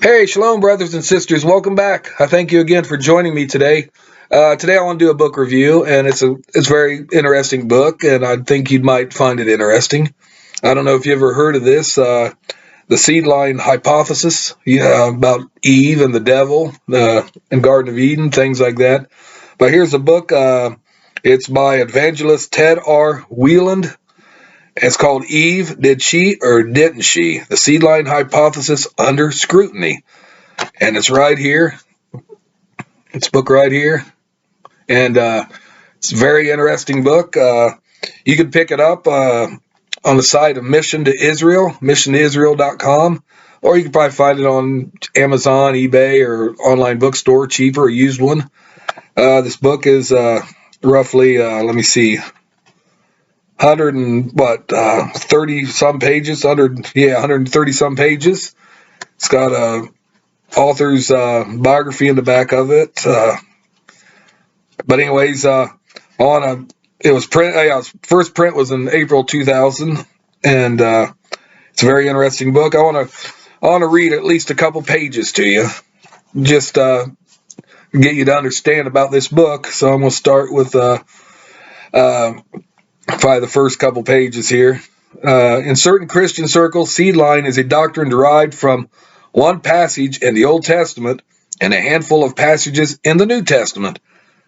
Hey, shalom, brothers and sisters. Welcome back. I thank you again for joining me today. Today I want to do a book review, and it's a very interesting book, and I think you might find it interesting. I don't know if you ever heard of this, the seed line hypothesis, about Eve and the devil, and Garden of Eden, things like that. But here's the book. It's by evangelist Ted R. Wieland. It's called Eve, Did She or Didn't She? The Seed Line Hypothesis Under Scrutiny. And it's right here. It's a book right here. And it's a very interesting book. You can pick it up on the site of Mission to Israel, missiontoisrael.com, or you can probably find it on Amazon, eBay, or online bookstore, cheaper, a used one. This book is roughly, let me see, 30 some pages, 130 some pages. It's got a author's biography in the back of it. But anyways, it was first print was in April 2000, and it's a very interesting book. I want to read at least a couple pages to you, just get you to understand about this book. So I'm going to start with probably the first couple pages here. In certain Christian circles, seed line is a doctrine derived from one passage in the Old Testament and a handful of passages in the New Testament.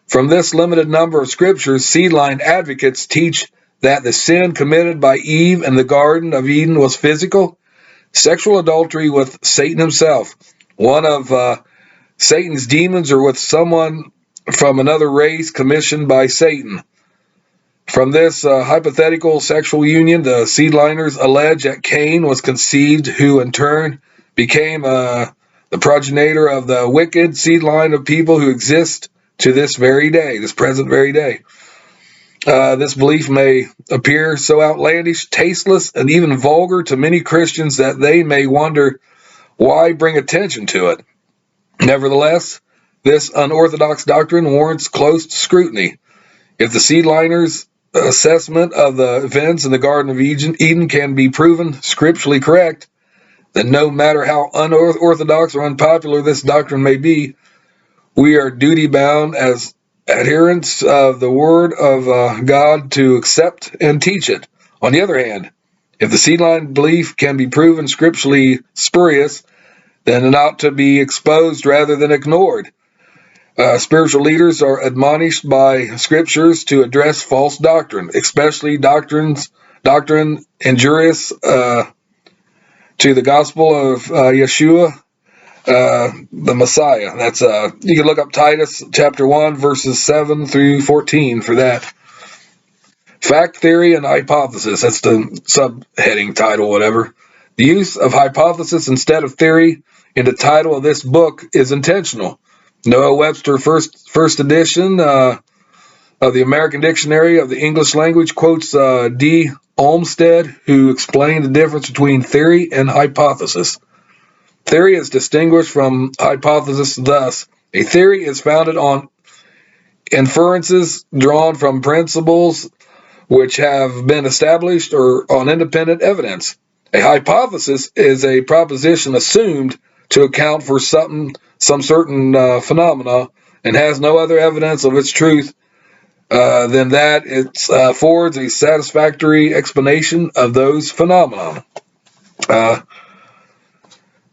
From this limited number of scriptures, seed line advocates teach that the sin committed by Eve in the Garden of Eden was physical, sexual adultery with Satan himself, one of Satan's demons, or with someone from another race commissioned by Satan. From this hypothetical sexual union, the seedliners allege that Cain was conceived, who in turn became the progenitor of the wicked seed line of people who exist to this very day, this present very day. This belief may appear so outlandish, tasteless, and even vulgar to many Christians that they may wonder why bring attention to it. Nevertheless, this unorthodox doctrine warrants close scrutiny. If the seedliners' assessment of the events in the Garden of Eden can be proven scripturally correct, then no matter how unorthodox or unpopular this doctrine may be, we are duty-bound as adherents of the Word of God to accept and teach it. On the other hand, if the seedline belief can be proven scripturally spurious, then it ought to be exposed rather than ignored. Spiritual leaders are admonished by scriptures to address false doctrine, especially doctrine injurious to the gospel of Yeshua, the Messiah. That's you can look up Titus chapter 1 verses 7 through 14 for that. Fact, theory, and hypothesis. That's the subheading title, whatever. The use of hypothesis instead of theory in the title of this book is intentional. Noah Webster first edition of the American Dictionary of the English Language quotes D. Olmsted, who explained the difference between theory and hypothesis. Theory is distinguished from hypothesis thus: a theory is founded on inferences drawn from principles which have been established or on independent evidence. A hypothesis is a proposition assumed to account for some certain phenomena and has no other evidence of its truth than that it affords a satisfactory explanation of those phenomena. The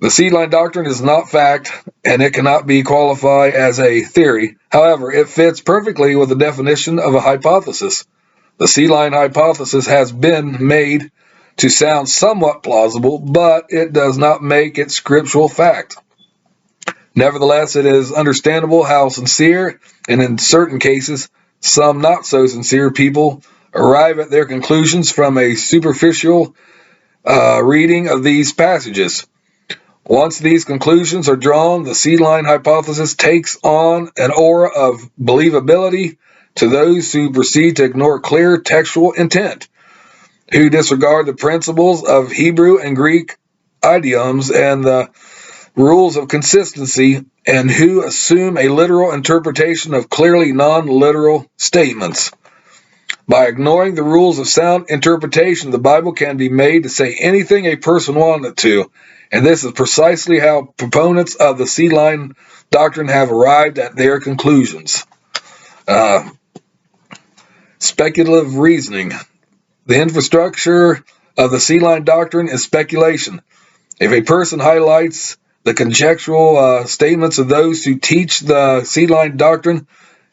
seedline doctrine is not fact, and it cannot be qualified as a theory. However, it fits perfectly with the definition of a hypothesis. The seedline hypothesis has been made to sound somewhat plausible, but it does not make it scriptural fact. Nevertheless, it is understandable how sincere, and in certain cases, some not so sincere people arrive at their conclusions from a superficial reading of these passages. Once these conclusions are drawn, the seedline hypothesis takes on an aura of believability to those who proceed to ignore clear textual intent, who disregard the principles of Hebrew and Greek idioms and the rules of consistency, and who assume a literal interpretation of clearly non-literal statements. By ignoring the rules of sound interpretation, the Bible can be made to say anything a person wanted to, and this is precisely how proponents of the seed line doctrine have arrived at their conclusions. Speculative reasoning. The infrastructure of the seed line doctrine is speculation. If a person highlights the conjectural statements of those who teach the seed line doctrine,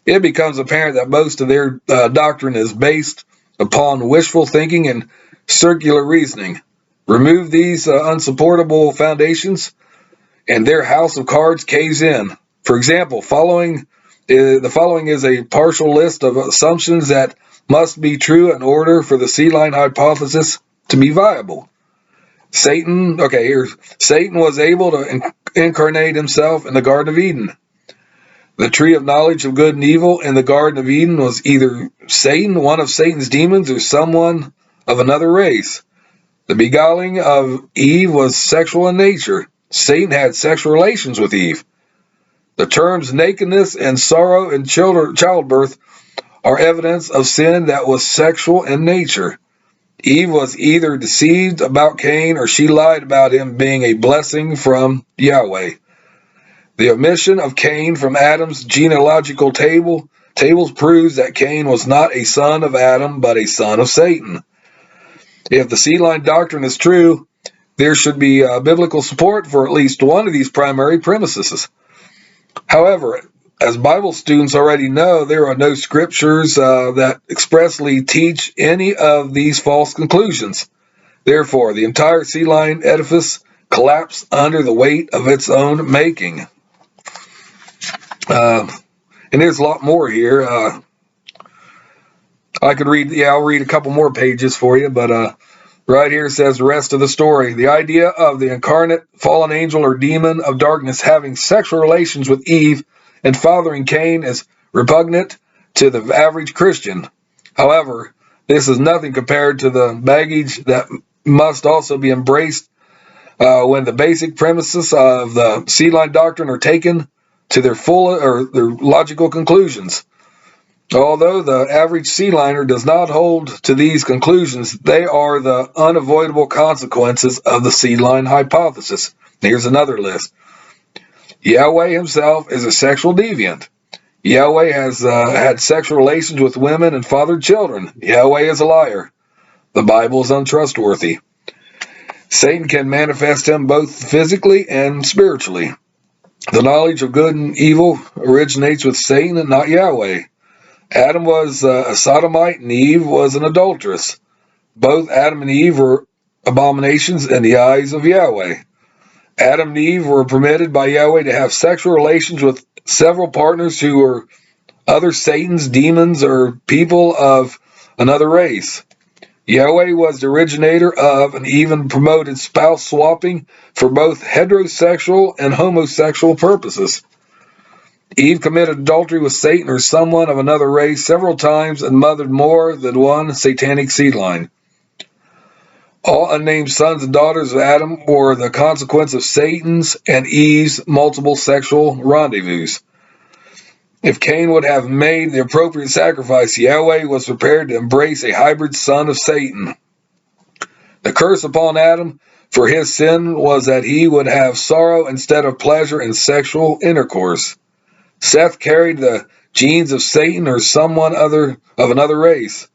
it becomes apparent that most of their doctrine is based upon wishful thinking and circular reasoning. Remove these unsupportable foundations, and their house of cards caves in. For example, the following is a partial list of assumptions that must be true in order for the seed line hypothesis to be viable. Satan was able to incarnate himself in the Garden of Eden. The tree of knowledge of good and evil in the Garden of Eden was either Satan, one of Satan's demons, or someone of another race. The beguiling of Eve was sexual in nature. Satan had sexual relations with Eve. The terms nakedness and sorrow in childbirth are evidence of sin that was sexual in nature. Eve was either deceived about Cain or she lied about him being a blessing from Yahweh. The omission of Cain from Adam's genealogical tables proves that Cain was not a son of Adam but a son of Satan. If the seed line doctrine is true, there should be biblical support for at least one of these primary premises. However, as Bible students already know, there are no scriptures that expressly teach any of these false conclusions. Therefore, the entire seed line edifice collapsed under the weight of its own making. And there's a lot more here. I'll read a couple more pages for you, but right here says the rest of the story. The idea of the incarnate fallen angel or demon of darkness having sexual relations with Eve and fathering Cain is repugnant to the average Christian. However, this is nothing compared to the baggage that must also be embraced when the basic premises of the seed line doctrine are taken to their logical conclusions. Although the average seed liner does not hold to these conclusions, they are the unavoidable consequences of the seed line hypothesis. Here's another list. Yahweh himself is a sexual deviant. Yahweh has had sexual relations with women and fathered children. Yahweh is a liar. The Bible is untrustworthy. Satan can manifest him both physically and spiritually. The knowledge of good and evil originates with Satan and not Yahweh. Adam was a sodomite and Eve was an adulteress. Both Adam and Eve were abominations in the eyes of Yahweh. Adam and Eve were permitted by Yahweh to have sexual relations with several partners who were other Satans, demons, or people of another race. Yahweh was the originator of and even promoted spouse swapping for both heterosexual and homosexual purposes. Eve committed adultery with Satan or someone of another race several times and mothered more than one satanic seed line. All unnamed sons and daughters of Adam were the consequence of Satan's and Eve's multiple sexual rendezvous. If Cain would have made the appropriate sacrifice, Yahweh was prepared to embrace a hybrid son of Satan. The curse upon Adam for his sin was that he would have sorrow instead of pleasure in sexual intercourse. Seth carried the genes of Satan or someone of another race.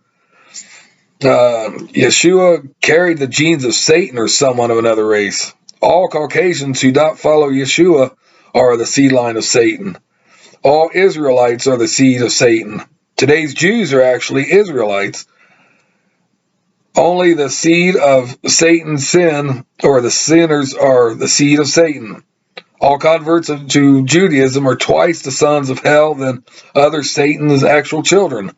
Yeshua carried the genes of Satan or someone of another race. All Caucasians who don't follow Yeshua are the seed line of Satan. All Israelites are the seed of Satan. Today's Jews are actually Israelites. Only the seed of Satan's sin, or the sinners, are the seed of Satan. All converts to Judaism are twice the sons of hell than other Satan's actual children.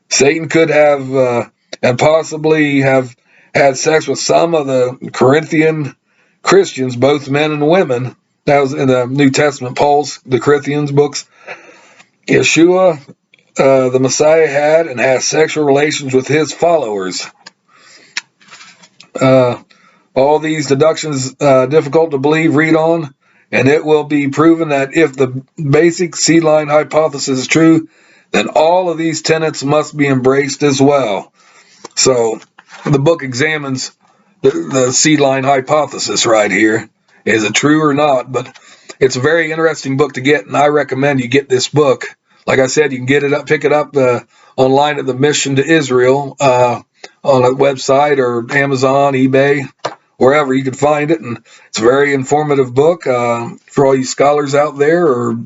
Satan could have and possibly have had sex with some of the Corinthian Christians, both men and women. That was in the New Testament, the Corinthians books. Yeshua, the Messiah, had and has sexual relations with his followers. All these deductions difficult to believe, read on, and it will be proven that if the basic seed line hypothesis is true, then all of these tenets must be embraced as well. So the book examines the seed line hypothesis right here. Is it true or not? But it's a very interesting book to get, and I recommend you get this book. Like I said, you can pick it up online at the Mission to Israel on a website or Amazon, eBay, wherever you can find it. And it's a very informative book for all you scholars out there or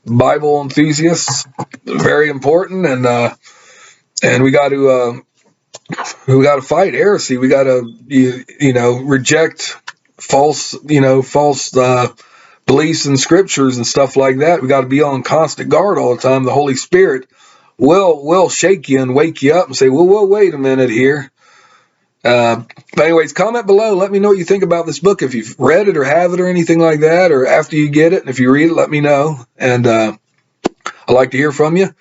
Bible enthusiasts. Very important, and we got to fight heresy. We got to reject false beliefs in scriptures and stuff like that. We got to be on constant guard all the time. The Holy Spirit will shake you and wake you up and say, well, wait a minute here. But anyways, comment below. Let me know what you think about this book. If you've read it or have it or anything like that, or after you get it, and if you read it, let me know. And I'd like to hear from you.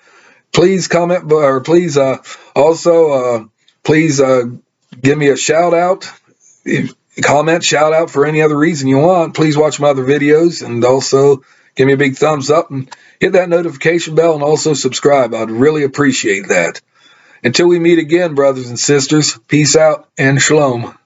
Please comment, or please please give me a shout out. Comment, shout out for any other reason you want. Please watch my other videos, and also give me a big thumbs up and hit that notification bell, and also subscribe. I'd really appreciate that. Until we meet again, brothers and sisters, peace out and shalom.